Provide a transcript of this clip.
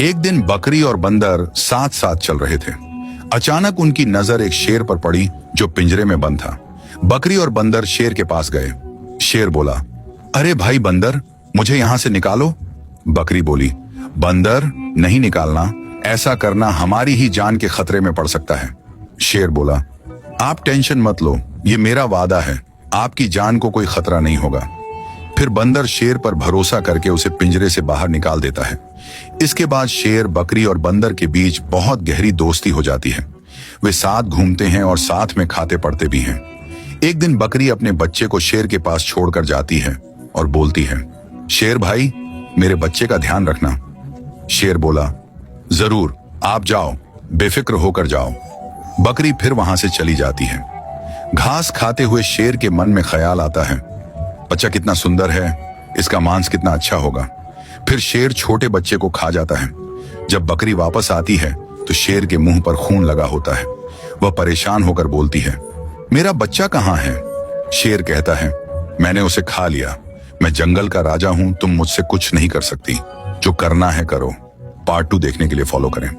एक दिन बकरी और बंदर साथ साथ चल रहे थे। अचानक उनकी नजर एक शेर पर पड़ी जो पिंजरे में बंद था। बकरी और बंदर शेर के पास गए। शेर बोला, अरे भाई बंदर, मुझे यहां से निकालो। बकरी बोली, बंदर, नहीं निकालना, ऐसा करना हमारी ही जान के खतरे में पड़ सकता है। शेर बोला, आप टेंशन मत लो, ये मेरा वादा है, आपकी जान को कोई खतरा नहीं होगा। फिर बंदर शेर पर भरोसा करके उसे पिंजरे से बाहर निकाल देता है। इसके बाद शेर, बकरी और बंदर के बीच बहुत गहरी दोस्ती हो जाती है। वे साथ घूमते हैं और साथ में खाते पड़ते भी हैं। एक दिन बकरी अपने बच्चे को शेर के पास छोड़कर जाती है और बोलती है, शेर भाई, मेरे बच्चे का ध्यान रखना। शेर बोला, जरूर, आप जाओ, बेफिक्र होकर जाओ। बकरी फिर वहां से चली जाती है। घास खाते हुए शेर के मन में ख्याल आता है, बच्चा कितना सुंदर है, इसका मांस कितना अच्छा होगा। फिर शेर छोटे बच्चे को खा जाता है। जब बकरी वापस आती है तो शेर के मुंह पर खून लगा होता है। वह परेशान होकर बोलती है, मेरा बच्चा कहाँ है? शेर कहता है, मैंने उसे खा लिया, मैं जंगल का राजा हूं, तुम मुझसे कुछ नहीं कर सकती, जो करना है करो। पार्ट 2 देखने के लिए फॉलो करें।